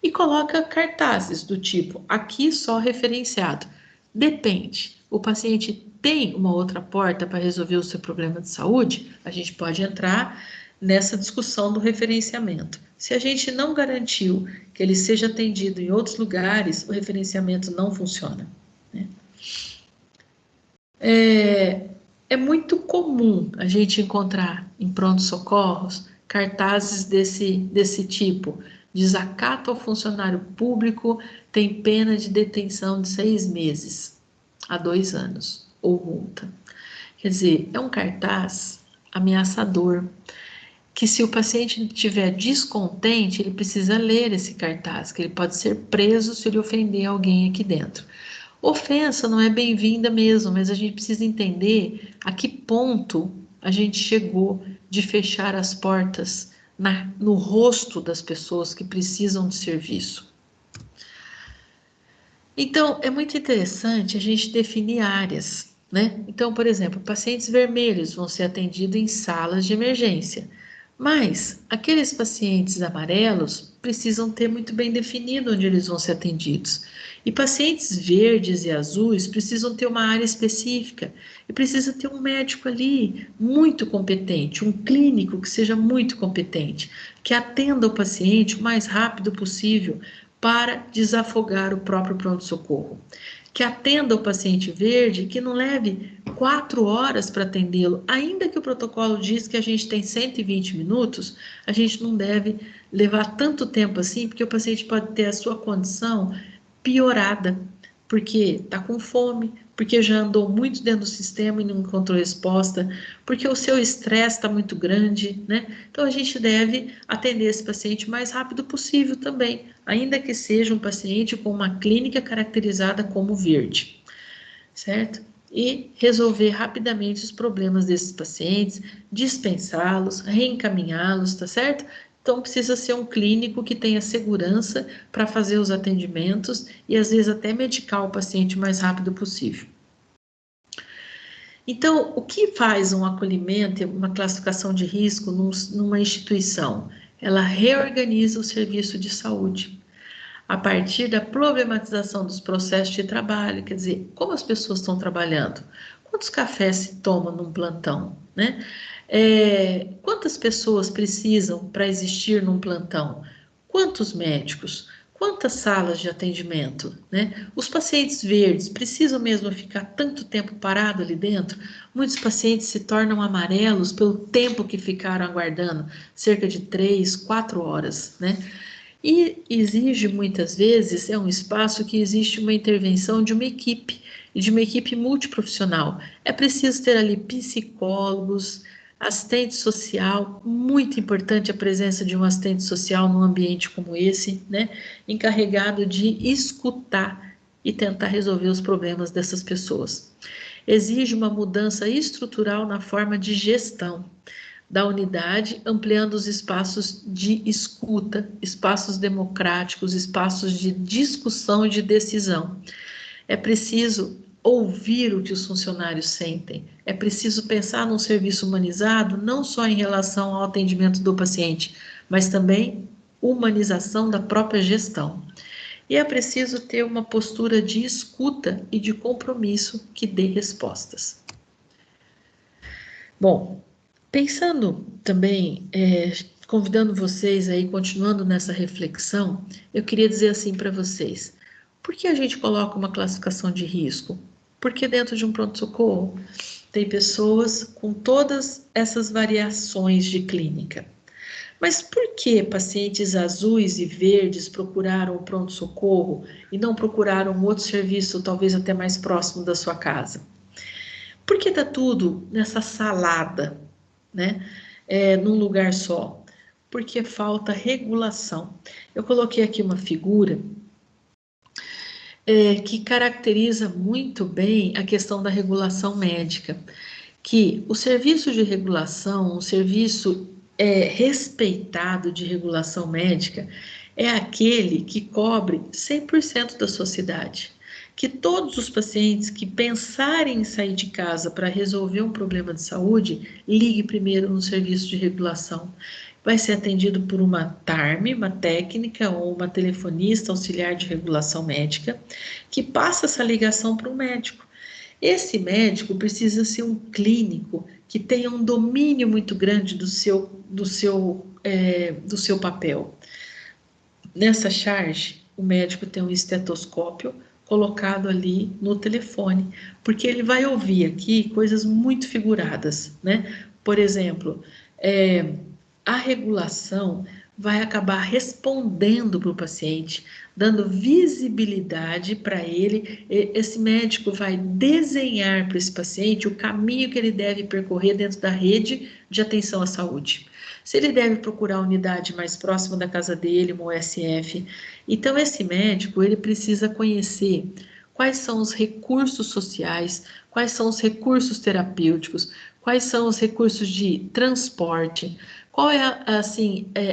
E coloca cartazes do tipo, aqui só referenciado. Depende, o paciente tem uma outra porta para resolver o seu problema de saúde? A gente pode entrar nessa discussão do referenciamento. Se a gente não garantiu que ele seja atendido em outros lugares, o referenciamento não funciona, né? É muito comum a gente encontrar em pronto-socorros cartazes desse tipo. Desacato ao funcionário público tem pena de detenção de 6 meses a 2 anos, ou multa. Quer dizer, é um cartaz ameaçador, que se o paciente estiver descontente, ele precisa ler esse cartaz, que ele pode ser preso se ele ofender alguém aqui dentro. Ofensa não é bem-vinda mesmo, mas a gente precisa entender a que ponto a gente chegou de fechar as portas no rosto das pessoas que precisam de serviço. Então, é muito interessante a gente definir áreas, né? Então, por exemplo, pacientes vermelhos vão ser atendidos em salas de emergência, mas aqueles pacientes amarelos precisam ter muito bem definido onde eles vão ser atendidos. E pacientes verdes e azuis precisam ter uma área específica e precisa ter um médico ali muito competente, um clínico que seja muito competente, que atenda o paciente o mais rápido possível para desafogar o próprio pronto-socorro. Que atenda o paciente verde, que não leve 4 horas para atendê-lo, ainda que o protocolo diz que a gente tem 120 minutos, a gente não deve levar tanto tempo assim, porque o paciente pode ter a sua condição piorada, porque está com fome, porque já andou muito dentro do sistema e não encontrou resposta, porque o seu estresse está muito grande, né? Então a gente deve atender esse paciente o mais rápido possível também, ainda que seja um paciente com uma clínica caracterizada como verde, certo? E resolver rapidamente os problemas desses pacientes, dispensá-los, reencaminhá-los, tá certo? Então precisa ser um clínico que tenha segurança para fazer os atendimentos e às vezes até medicar o paciente o mais rápido possível. Então, o que faz um acolhimento, uma classificação de risco numa instituição? Ela reorganiza o serviço de saúde a partir da problematização dos processos de trabalho, quer dizer, como as pessoas estão trabalhando, quantos cafés se tomam num plantão, né? Quantas pessoas precisam para existir num plantão? Quantos médicos? Quantas salas de atendimento, né? Os pacientes verdes precisam mesmo ficar tanto tempo parado ali dentro? Muitos pacientes se tornam amarelos pelo tempo que ficaram aguardando, cerca de 3, 4 horas, né? E exige muitas vezes, é um espaço que existe uma intervenção de uma equipe, e de uma equipe multiprofissional. É preciso ter ali psicólogos, assistente social, muito importante a presença de um assistente social num ambiente como esse, né? Encarregado de escutar e tentar resolver os problemas dessas pessoas. Exige uma mudança estrutural na forma de gestão da unidade, ampliando os espaços de escuta, espaços democráticos, espaços de discussão e de decisão. É preciso ouvir o que os funcionários sentem. É preciso pensar num serviço humanizado, não só em relação ao atendimento do paciente, mas também humanização da própria gestão. E é preciso ter uma postura de escuta e de compromisso que dê respostas. Bom, pensando também, convidando vocês aí, continuando nessa reflexão, eu queria dizer assim para vocês: por que a gente coloca uma classificação de risco? Porque dentro de um pronto-socorro tem pessoas com todas essas variações de clínica. Mas por que pacientes azuis e verdes procuraram o pronto-socorro e não procuraram um outro serviço, talvez até mais próximo da sua casa? Por que está tudo nessa salada, né? Num lugar só? Porque falta regulação. Eu coloquei aqui uma figura que caracteriza muito bem a questão da regulação médica, que o serviço de regulação, o serviço respeitado de regulação médica, é aquele que cobre 100% da sociedade. Que todos os pacientes que pensarem em sair de casa para resolver um problema de saúde, ligue primeiro no serviço de regulação. Vai ser atendido por uma TARM, uma técnica ou uma telefonista auxiliar de regulação médica, que passa essa ligação para o médico. Esse médico precisa ser um clínico que tenha um domínio muito grande do seu papel. Nessa charge, o médico tem um estetoscópio colocado ali no telefone, porque ele vai ouvir aqui coisas muito figuradas, né? Por exemplo, a regulação vai acabar respondendo para o paciente, dando visibilidade para ele. Esse médico vai desenhar para esse paciente o caminho que ele deve percorrer dentro da rede de atenção à saúde. Se ele deve procurar a unidade mais próxima da casa dele, uma USF. Então, esse médico, ele precisa conhecer quais são os recursos sociais, quais são os recursos terapêuticos, quais são os recursos de transporte, qual é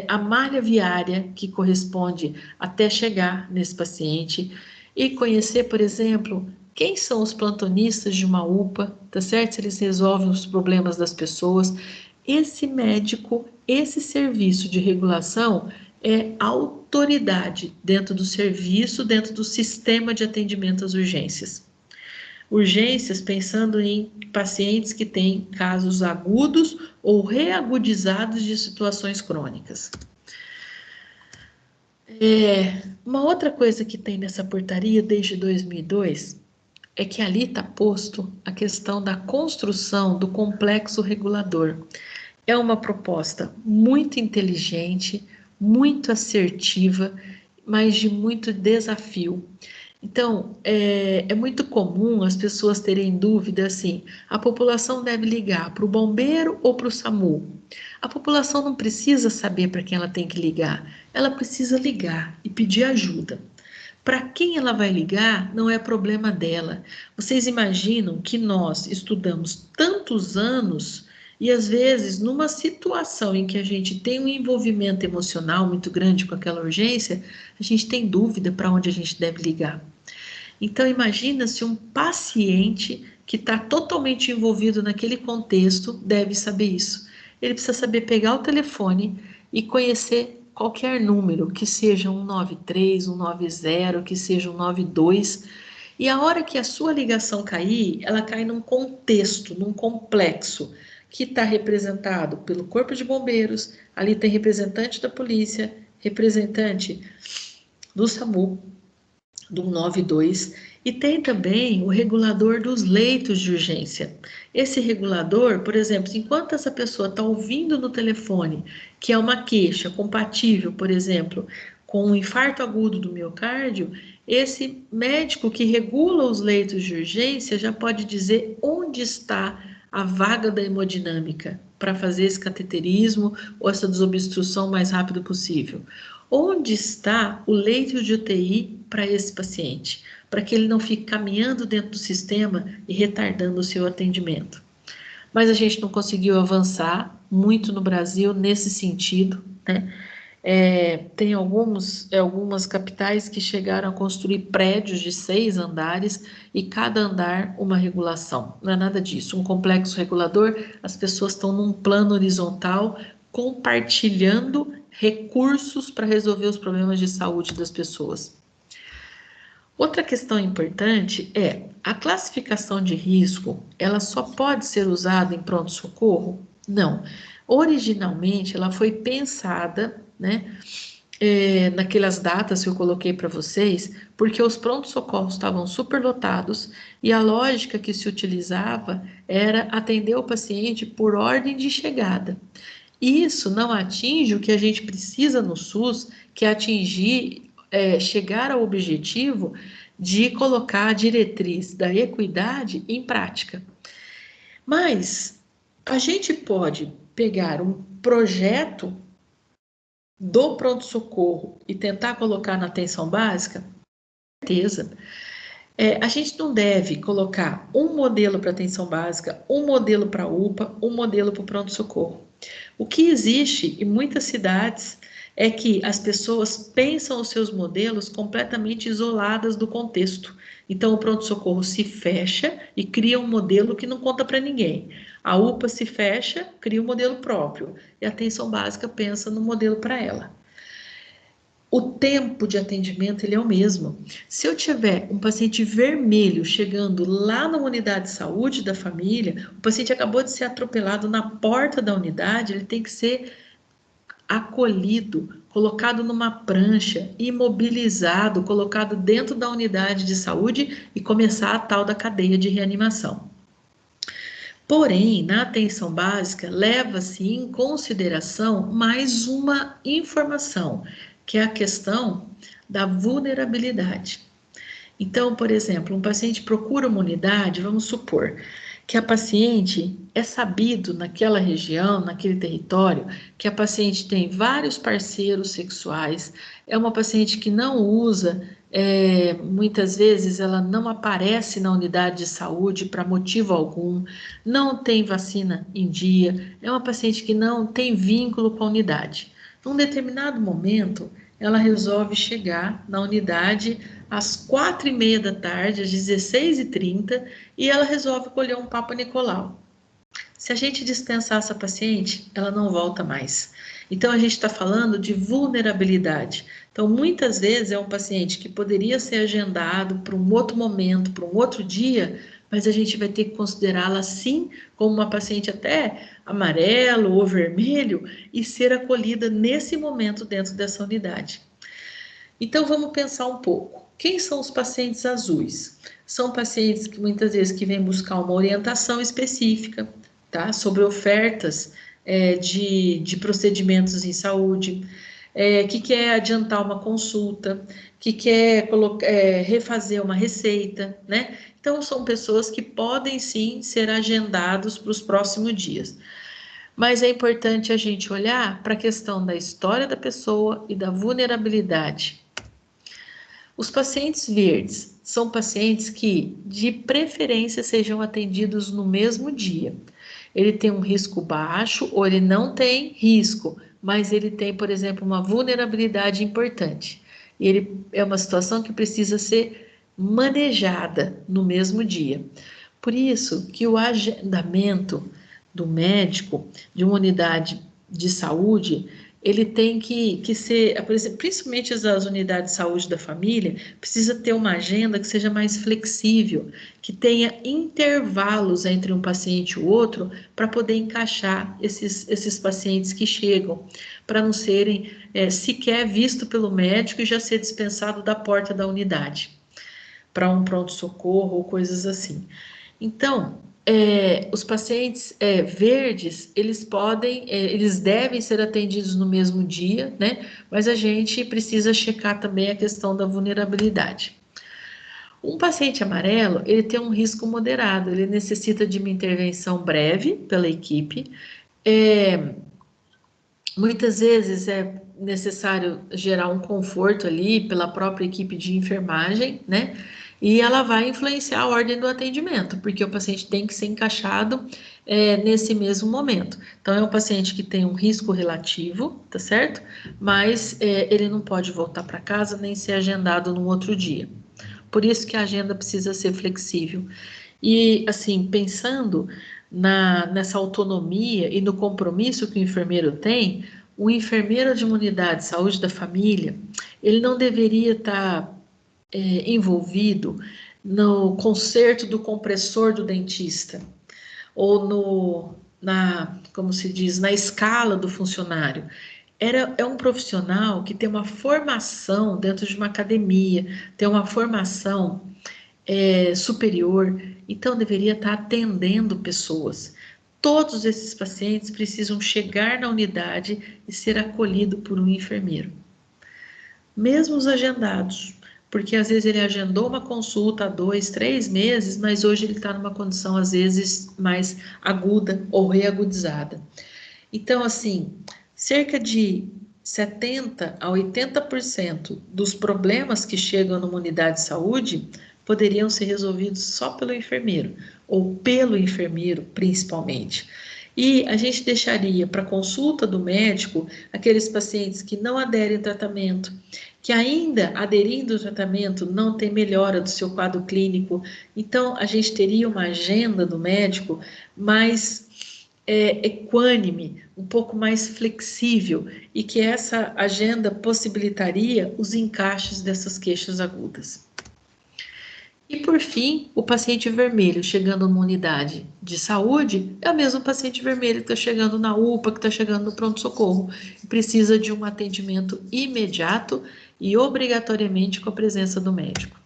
a malha viária que corresponde até chegar nesse paciente e conhecer, por exemplo, quem são os plantonistas de uma UPA, tá certo? Se eles resolvem os problemas das pessoas. Esse médico, esse serviço de regulação é autoridade dentro do serviço, dentro do sistema de atendimento às urgências. Urgências pensando em pacientes que têm casos agudos ou reagudizados de situações crônicas. Uma outra coisa que tem nessa portaria desde 2002 é que ali está posto a questão da construção do complexo regulador. É uma proposta muito inteligente, muito assertiva, mas de muito desafio. Então, é muito comum as pessoas terem dúvida assim: a população deve ligar para o bombeiro ou para o SAMU? A população não precisa saber para quem ela tem que ligar, ela precisa ligar e pedir ajuda. Para quem ela vai ligar não é problema dela. Vocês imaginam que nós estudamos tantos anos e às vezes numa situação em que a gente tem um envolvimento emocional muito grande com aquela urgência, a gente tem dúvida para onde a gente deve ligar. Então, imagina se um paciente que está totalmente envolvido naquele contexto deve saber isso. Ele precisa saber pegar o telefone e conhecer qualquer número, que seja 193, 190, que seja 192. E a hora que a sua ligação cair, ela cai num contexto, num complexo, que está representado pelo Corpo de Bombeiros, ali tem representante da polícia, representante do SAMU, do 192, e tem também o regulador dos leitos de urgência. Esse regulador, por exemplo, enquanto essa pessoa está ouvindo no telefone, que é uma queixa compatível, por exemplo, com um infarto agudo do miocárdio, esse médico que regula os leitos de urgência já pode dizer onde está a vaga da hemodinâmica para fazer esse cateterismo ou essa desobstrução o mais rápido possível. Onde está o leito de UTI para esse paciente, para que ele não fique caminhando dentro do sistema e retardando o seu atendimento. Mas a gente não conseguiu avançar muito no Brasil nesse sentido, né? Tem algumas capitais que chegaram a construir prédios de 6 andares e cada andar uma regulação. Não é nada disso. Um complexo regulador, as pessoas estão num plano horizontal compartilhando recursos para resolver os problemas de saúde das pessoas. Outra questão importante é a classificação de risco, ela só pode ser usada em pronto-socorro? Não. Originalmente, ela foi pensada, né, naquelas datas que eu coloquei para vocês, porque os pronto-socorros estavam superlotados e a lógica que se utilizava era atender o paciente por ordem de chegada. Isso não atinge o que a gente precisa no SUS, que é chegar ao objetivo de colocar a diretriz da equidade em prática. Mas a gente pode pegar um projeto do pronto-socorro e tentar colocar na atenção básica? Com certeza. A gente não deve colocar um modelo para atenção básica, um modelo para UPA, um modelo para o pronto-socorro. O que existe em muitas cidades é que as pessoas pensam os seus modelos completamente isoladas do contexto. Então, o pronto-socorro se fecha e cria um modelo que não conta para ninguém. A UPA se fecha, cria um modelo próprio. E a atenção básica pensa no modelo para ela. O tempo de atendimento ele é o mesmo. Se eu tiver um paciente vermelho chegando lá na unidade de saúde da família, o paciente acabou de ser atropelado na porta da unidade, ele tem que ser acolhido, colocado numa prancha, imobilizado, colocado dentro da unidade de saúde e começar a tal da cadeia de reanimação. Porém, na atenção básica, leva-se em consideração mais uma informação, que é a questão da vulnerabilidade. Então, por exemplo, um paciente procura uma unidade, vamos supor que a paciente é sabido naquela região, naquele território, que a paciente tem vários parceiros sexuais, é uma paciente que não usa, muitas vezes ela não aparece na unidade de saúde para motivo algum, não tem vacina em dia, é uma paciente que não tem vínculo com a unidade. Num determinado momento, ela resolve chegar na unidade às 4h30 da tarde, às 16h30, e ela resolve colher um Papa Nicolau. Se a gente dispensar essa paciente, ela não volta mais. Então, a gente está falando de vulnerabilidade. Então, muitas vezes é um paciente que poderia ser agendado para um outro momento, para um outro dia, mas a gente vai ter que considerá-la sim como uma paciente até amarelo ou vermelho e ser acolhida nesse momento dentro dessa unidade. Então, vamos pensar um pouco. Quem são os pacientes azuis? São pacientes que muitas vezes que vêm buscar uma orientação específica, tá? Sobre ofertas de procedimentos em saúde. que quer adiantar uma consulta, que quer refazer uma receita, né? Então, são pessoas que podem sim ser agendados para os próximos dias. Mas é importante a gente olhar para a questão da história da pessoa e da vulnerabilidade. Os pacientes verdes são pacientes que, de preferência, sejam atendidos no mesmo dia. Ele tem um risco baixo ou ele não tem risco, mas ele tem, por exemplo, uma vulnerabilidade importante. Ele é uma situação que precisa ser manejada no mesmo dia. Por isso que o agendamento do médico de uma unidade de saúde, ele tem que ser, por exemplo, principalmente as unidades de saúde da família, precisa ter uma agenda que seja mais flexível, que tenha intervalos entre um paciente e o outro, para poder encaixar esses pacientes que chegam, para não serem sequer visto pelo médico e já ser dispensado da porta da unidade, para um pronto-socorro ou coisas assim. Então, os pacientes verdes, eles devem ser atendidos no mesmo dia, né? Mas a gente precisa checar também a questão da vulnerabilidade. Um paciente amarelo, ele tem um risco moderado, ele necessita de uma intervenção breve pela equipe. Muitas vezes é necessário gerar um conforto ali pela própria equipe de enfermagem, né? E ela vai influenciar a ordem do atendimento, porque o paciente tem que ser encaixado nesse mesmo momento. Então, é um paciente que tem um risco relativo, tá certo? Mas ele não pode voltar para casa nem ser agendado num outro dia. Por isso que a agenda precisa ser flexível. E, assim, pensando nessa autonomia e no compromisso que o enfermeiro tem, o enfermeiro de uma unidade de saúde da família, ele não deveria estar envolvido no conserto do compressor do dentista, ou como se diz, na escala do funcionário. É um profissional que tem uma formação dentro de uma academia, tem uma formação superior, então deveria estar atendendo pessoas. Todos esses pacientes precisam chegar na unidade e ser acolhido por um enfermeiro, mesmo os agendados, porque às vezes ele agendou uma consulta há 2, 3 meses, mas hoje ele está numa condição às vezes mais aguda ou reagudizada. Então, assim, cerca de 70 a 80% dos problemas que chegam numa unidade de saúde poderiam ser resolvidos só pelo enfermeiro, ou pelo enfermeiro principalmente. E a gente deixaria para consulta do médico aqueles pacientes que não aderem ao tratamento, que ainda aderindo ao tratamento não tem melhora do seu quadro clínico. Então, a gente teria uma agenda do médico mais equânime, um pouco mais flexível, e que essa agenda possibilitaria os encaixes dessas queixas agudas. E por fim, o paciente vermelho chegando numa unidade de saúde é o mesmo paciente vermelho que está chegando na UPA, que está chegando no pronto-socorro, e precisa de um atendimento imediato e obrigatoriamente com a presença do médico.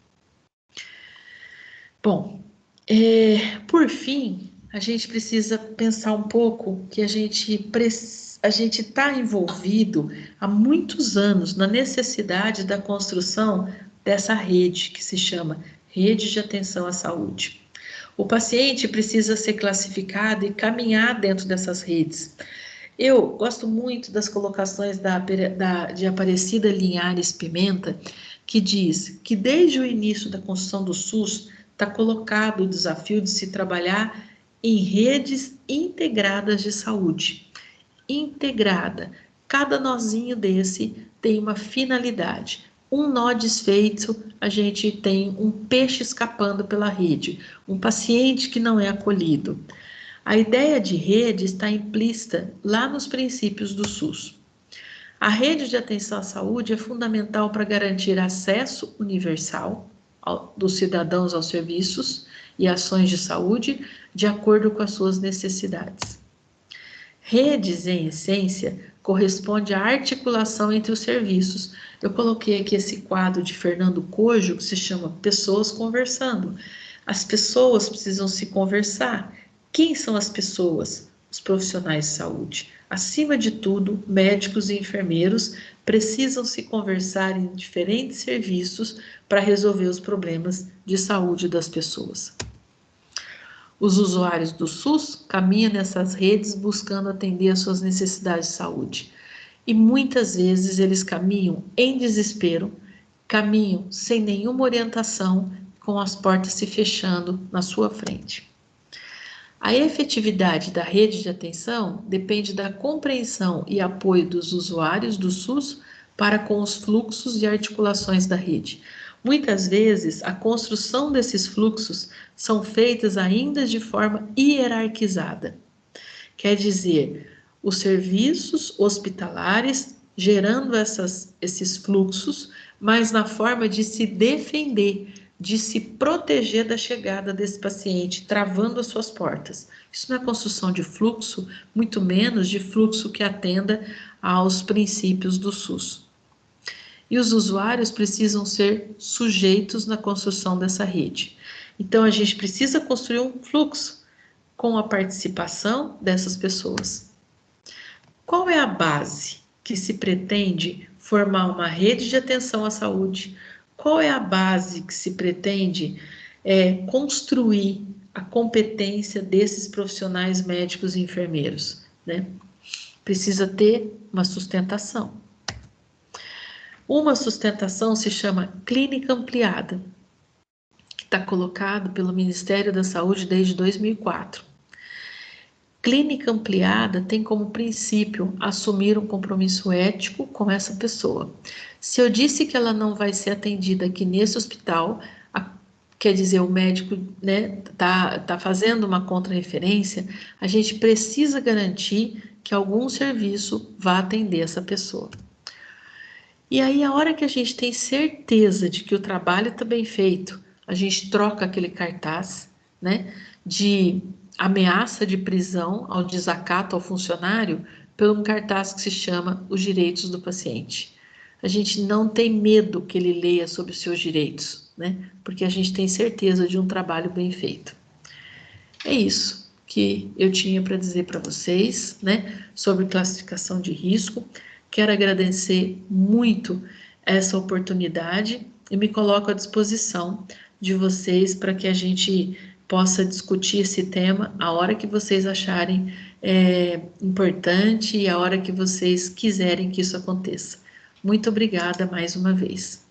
Bom, por fim, a gente precisa pensar um pouco que a gente está envolvido há muitos anos na necessidade da construção dessa rede que se chama Rede de Atenção à Saúde. O paciente precisa ser classificado e caminhar dentro dessas redes. Eu gosto muito das colocações de Aparecida Linhares Pimenta, que diz que desde o início da construção do SUS está colocado o desafio de se trabalhar em redes integradas de saúde. Integrada. Cada nozinho desse tem uma finalidade. Um nó desfeito, a gente tem um peixe escapando pela rede, um paciente que não é acolhido. A ideia de rede está implícita lá nos princípios do SUS. A rede de atenção à saúde é fundamental para garantir acesso universal dos cidadãos aos serviços e ações de saúde de acordo com as suas necessidades. Redes, em essência, corresponde à articulação entre os serviços. Eu coloquei aqui esse quadro de Fernando Cojo, que se chama Pessoas Conversando. As pessoas precisam se conversar. Quem são as pessoas? os profissionais de saúde. Acima de tudo, médicos e enfermeiros precisam se conversar em diferentes serviços para resolver os problemas de saúde das pessoas. Os usuários do SUS caminham nessas redes buscando atender às suas necessidades de saúde. E muitas vezes eles caminham em desespero, caminham sem nenhuma orientação, com as portas se fechando na sua frente. A efetividade da rede de atenção depende da compreensão e apoio dos usuários do SUS para com os fluxos e articulações da rede. Muitas vezes, a construção desses fluxos são feitas ainda de forma hierarquizada. Quer dizer, os serviços hospitalares gerando esses fluxos, mas na forma de se defender, de se proteger da chegada desse paciente, travando as suas portas. Isso não é construção de fluxo, muito menos de fluxo que atenda aos princípios do SUS. E os usuários precisam ser sujeitos na construção dessa rede. Então, a gente precisa construir um fluxo com a participação dessas pessoas. Qual é a base que se pretende formar uma rede de atenção à saúde? Qual é a base que se pretende construir a competência desses profissionais médicos e enfermeiros, né? Precisa ter uma sustentação. Uma sustentação se chama clínica ampliada, que está colocado pelo Ministério da Saúde desde 2004. Clínica ampliada tem como princípio assumir um compromisso ético com essa pessoa. Se eu disse que ela não vai ser atendida aqui nesse hospital, quer dizer, o médico, né, tá fazendo uma contrarreferência, a gente precisa garantir que algum serviço vá atender essa pessoa. E aí, a hora que a gente tem certeza de que o trabalho está bem feito, a gente troca aquele cartaz, né, de ameaça de prisão ao desacato ao funcionário por um cartaz que se chama Os Direitos do Paciente. A gente não tem medo que ele leia sobre os seus direitos, né, porque a gente tem certeza de um trabalho bem feito. É isso que eu tinha para dizer para vocês, né, sobre classificação de risco. Quero agradecer muito essa oportunidade e me coloco à disposição de vocês para que a gente possa discutir esse tema a hora que vocês acharem importante e a hora que vocês quiserem que isso aconteça. Muito obrigada mais uma vez.